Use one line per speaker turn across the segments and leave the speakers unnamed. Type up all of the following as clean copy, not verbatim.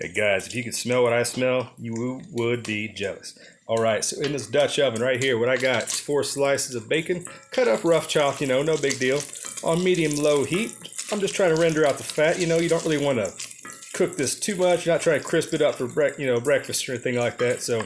Hey guys, if you could smell what I smell, you would be jealous. All right, so in this Dutch oven right here, what I got is 4 slices of bacon, cut up rough chop, no big deal, on medium-low heat. I'm just trying to render out the fat. You don't really want to cook this too much. You're not trying to crisp it up for breakfast or anything like that. So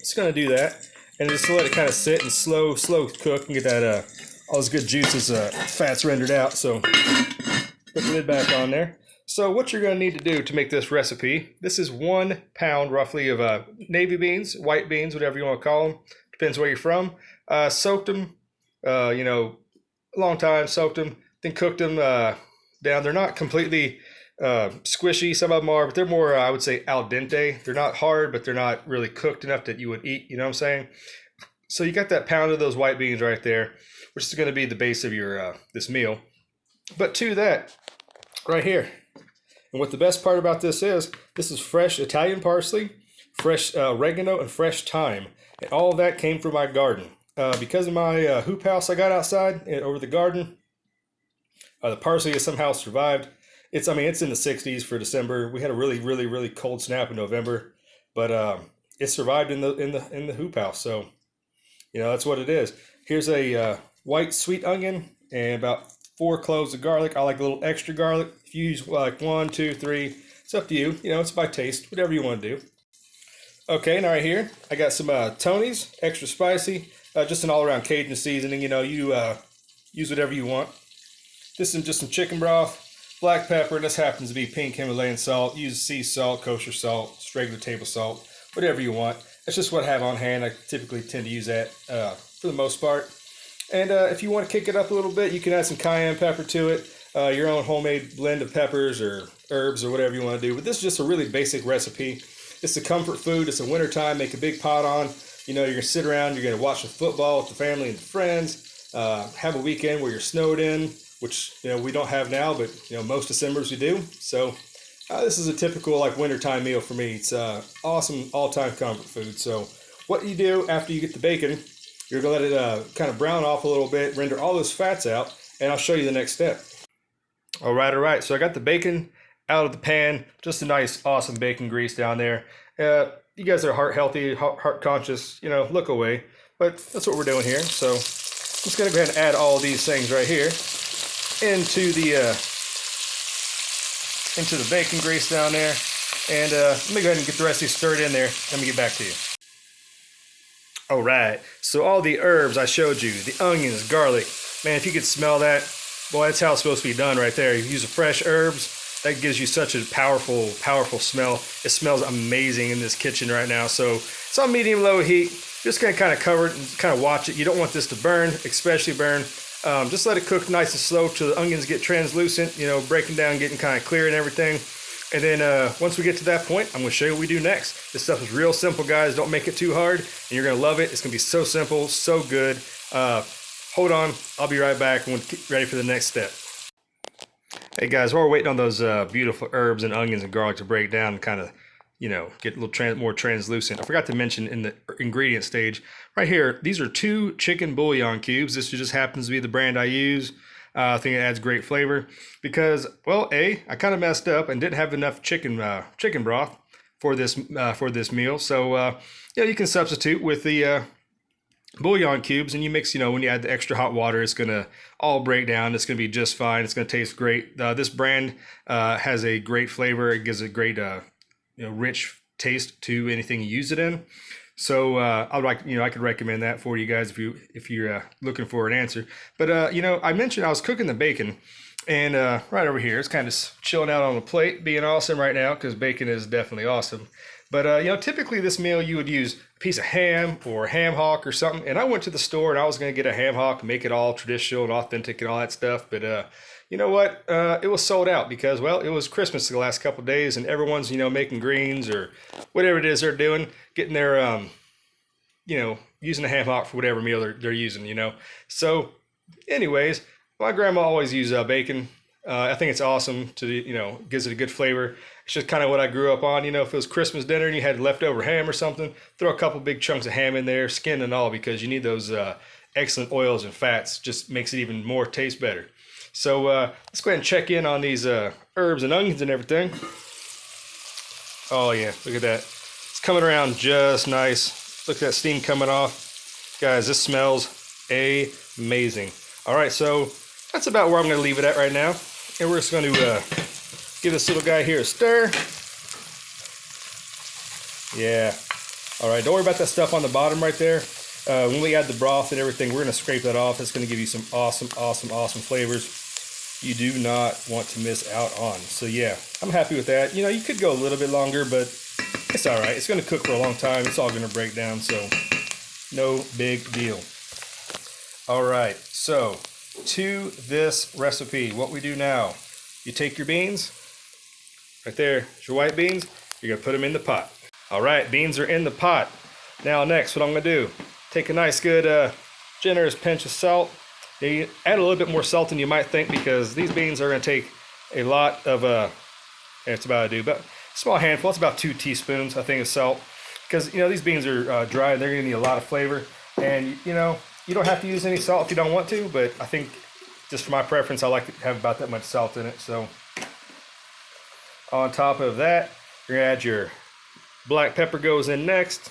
it's going to do that, and just let it kind of sit and slow cook and get that all those good juices, fats rendered out. So put the lid back on there. So what you're going to need to do to make this recipe, this is 1 pound roughly of navy beans, white beans, whatever you want to call them. Depends where you're from. Soaked them, a long time, soaked them, then cooked them down. They're not completely squishy. Some of them are, but they're more, I would say, al dente. They're not hard, but they're not really cooked enough that you would eat, you know what I'm saying? So you got that pound of those white beans right there, which is going to be the base of your this meal. But to that, right here, and what the best part about this is fresh Italian parsley, fresh oregano, and fresh thyme. And all of that came from my garden. Because of my hoop house I got outside over the garden, the parsley has somehow survived. It's in the 60s for December. We had a really cold snap in November, but it survived in the hoop house. So, that's what it is. Here's a white sweet onion and about 4 cloves of garlic. I like a little extra garlic. If you use like 1, 2, 3, it's up to you. It's by taste, whatever you want to do. Okay, now right here, I got some Tony's, extra spicy, just an all-around Cajun seasoning. You use whatever you want. This is just some chicken broth, black pepper. This happens to be pink Himalayan salt. Use sea salt, kosher salt, just regular table salt, whatever you want. That's just what I have on hand. I typically tend to use that for the most part. And if you want to kick it up a little bit, you can add some cayenne pepper to it, your own homemade blend of peppers or herbs or whatever you want to do. But this is just a really basic recipe. It's a comfort food. It's a wintertime. Make a big pot on. You're going to sit around. You're going to watch the football with the family and the friends. Have a weekend where you're snowed in, which we don't have now, but most Decembers we do. So this is a typical wintertime meal for me. It's awesome all-time comfort food. So what you do after you get the bacon, you're going to let it kind of brown off a little bit, render all those fats out, and I'll show you the next step. All right. So I got the bacon out of the pan, just a nice, awesome bacon grease down there. You guys are heart healthy, heart conscious, look away. But that's what we're doing here. So I'm just going to go ahead and add all these things right here into the bacon grease down there. And let me go ahead and get the rest of these stirred in there. Let me get back to you. All right, so all the herbs I showed you, the onions, garlic, man, if you could smell that, boy, that's how it's supposed to be done right there. You use the fresh herbs, that gives you such a powerful smell. It smells amazing in this kitchen right now. So it's on medium-low heat. Just gonna kind of cover it and kind of watch it. You don't want this to burn, especially burn. Just let it cook nice and slow till the onions get translucent, breaking down, getting kind of clear and everything. And then once we get to that point, I'm going to show you what we do next. This stuff is real simple, guys. Don't make it too hard, and you're going to love it. It's going to be so simple, so good. Hold on. I'll be right back and we'll get ready for the next step. Hey, guys, while we're waiting on those beautiful herbs and onions and garlic to break down and kind of, get a little more translucent, I forgot to mention in the ingredient stage, right here, these are 2 chicken bouillon cubes. This just happens to be the brand I use. I think it adds great flavor because, well, I kind of messed up and didn't have enough chicken broth for this meal. So, you can substitute with the bouillon cubes, and you mix. When you add the extra hot water, it's gonna all break down. It's gonna be just fine. It's gonna taste great. This brand has a great flavor. It gives a great, rich taste to anything you use it in. So I could recommend that for you guys if you're looking for an answer. But I mentioned I was cooking the bacon, and right over here it's kind of chilling out on the plate, being awesome right now because bacon is definitely awesome. But typically this meal you would use a piece of ham or ham hock or something. And I went to the store and I was going to get a ham hock, make it all traditional and authentic and all that stuff. But you know what? It was sold out because, well, it was Christmas the last couple of days, and everyone's, making greens or whatever it is they're doing, getting their, using a ham hock for whatever meal they're using, So, anyways, my grandma always used bacon. I think it's awesome to, gives it a good flavor. It's just kind of what I grew up on. If it was Christmas dinner and you had leftover ham or something, throw a couple big chunks of ham in there, skin and all, because you need those excellent oils and fats. Just makes it even more taste better. So let's go ahead and check in on these herbs and onions and everything. Oh yeah, look at that. It's coming around just nice. Look at that steam coming off. Guys, this smells amazing. All right, so that's about where I'm gonna leave it at right now. And we're just gonna give this little guy here a stir. Yeah. All right, don't worry about that stuff on the bottom right there. When we add the broth and everything, we're gonna scrape that off. It's gonna give you some awesome flavors you do not want to miss out on. So yeah, I'm happy with that. You know, you could go a little bit longer, but it's all right. It's gonna cook for a long time. It's all gonna break down, so no big deal. All right, so to this recipe, what we do now, you take your beans, right there, your white beans, you're gonna put them in the pot. All right, beans are in the pot. Now next, what I'm gonna do, take a nice good generous pinch of salt. You add a little bit more salt than you might think because these beans are gonna take a lot of, it's about to do, but a small handful, it's about 2 teaspoons, I think, of salt. Because, you know, these beans are dry, they're gonna need a lot of flavor. And, you know, you don't have to use any salt if you don't want to, but I think just for my preference, I like to have about that much salt in it. So on top of that, you're gonna add your black pepper goes in next.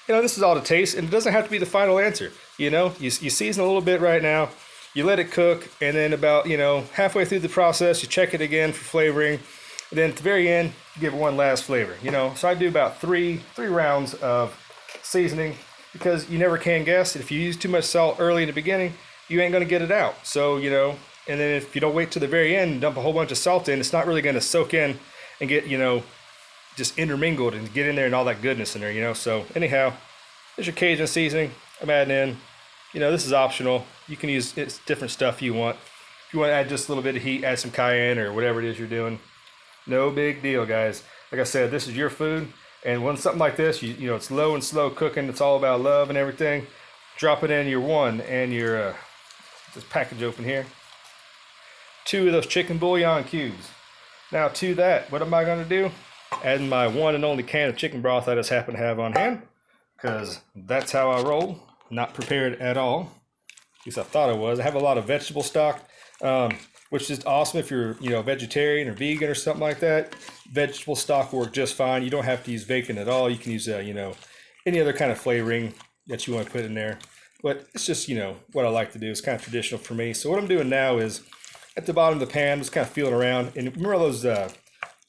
You know, this is all to taste, and it doesn't have to be the final answer. You know, you season a little bit right now, you let it cook, and then about, you know, halfway through the process, you check it again for flavoring, and then at the very end, you give it one last flavor. You know, so I do about three rounds of seasoning because you never can guess. If you use too much salt early in the beginning, you ain't gonna get it out. So, you know, and then if you don't wait to the very end and dump a whole bunch of salt in, it's not really gonna soak in and get, you know, just intermingled and get in there and all that goodness in there, you know. So anyhow, there's your Cajun seasoning. I'm adding in, you know, this is optional. You can use it's different stuff you want. If you want to add just a little bit of heat, add some cayenne or whatever it is you're doing. No big deal, guys. Like I said, this is your food. And when something like this, you know, it's low and slow cooking. It's all about love and everything. Drop it in your one and your, this package open here. 2 of those chicken bouillon cubes. Now to that, what am I gonna do? Adding my one and only can of chicken broth I just happen to have on hand, because that's how I roll. Not prepared at all. At least I thought I was. I have a lot of vegetable stock, which is awesome if you're, you know, vegetarian or vegan or something like that. Vegetable stock will work just fine. You don't have to use bacon at all. You can use, you know, any other kind of flavoring that you want to put in there. But it's just, you know, what I like to do. It's kind of traditional for me. So what I'm doing now is at the bottom of the pan, just kind of feeling around. And remember those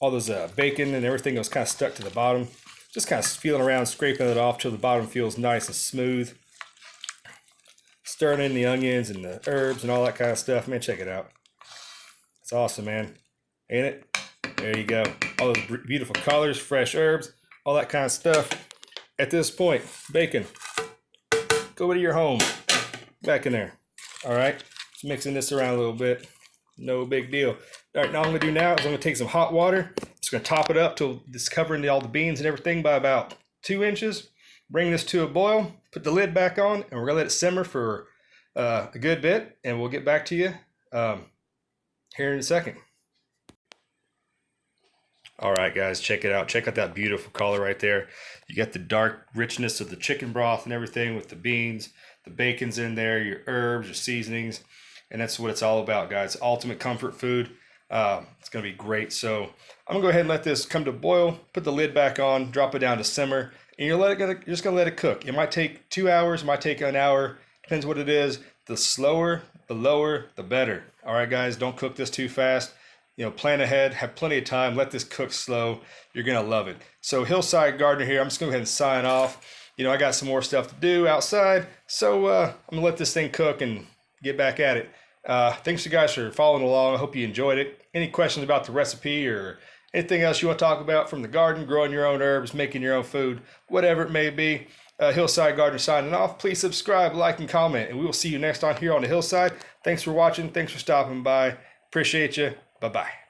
all those bacon and everything that was kind of stuck to the bottom? Just kind of feeling around, scraping it off till the bottom feels nice and smooth. Stirring in the onions and the herbs and all that kind of stuff. Man, check it out. It's awesome, man. Ain't it? There you go. All those beautiful colors, fresh herbs, all that kind of stuff. At this point, bacon. Go to your home. Back in there. All right. Just mixing this around a little bit. No big deal. All right, now what I'm gonna do now is I'm gonna take some hot water. Just gonna top it up till it's covering all the beans and everything by about 2 inches. Bring this to a boil, put the lid back on, and we're gonna let it simmer for a good bit, and we'll get back to you here in a second. All right, guys, check it out. Check out that beautiful color right there. You got the dark richness of the chicken broth and everything with the beans, the bacon's in there, your herbs, your seasonings, and that's what it's all about, guys. Ultimate comfort food. It's gonna be great. So I'm gonna go ahead and let this come to a boil, put the lid back on, drop it down to simmer, and you're just gonna let it cook. It might take 2 hours, it might take an hour, depends what it is. The slower, the lower, the better. All right, guys, don't cook this too fast. You know, plan ahead, have plenty of time, let this cook slow. You're gonna love it. So Hillside Gardener here, I'm just gonna go ahead and sign off. You know, I got some more stuff to do outside, so I'm gonna let this thing cook and get back at it. Thanks you guys for following along. I hope you enjoyed it. Any questions about the recipe or anything else you want to talk about from the garden, growing your own herbs, making your own food, whatever it may be, Hillside Gardener signing off. Please subscribe, like, and comment, and we will see you next on here on the Hillside. Thanks for watching. Thanks for stopping by. Appreciate you. Bye-bye.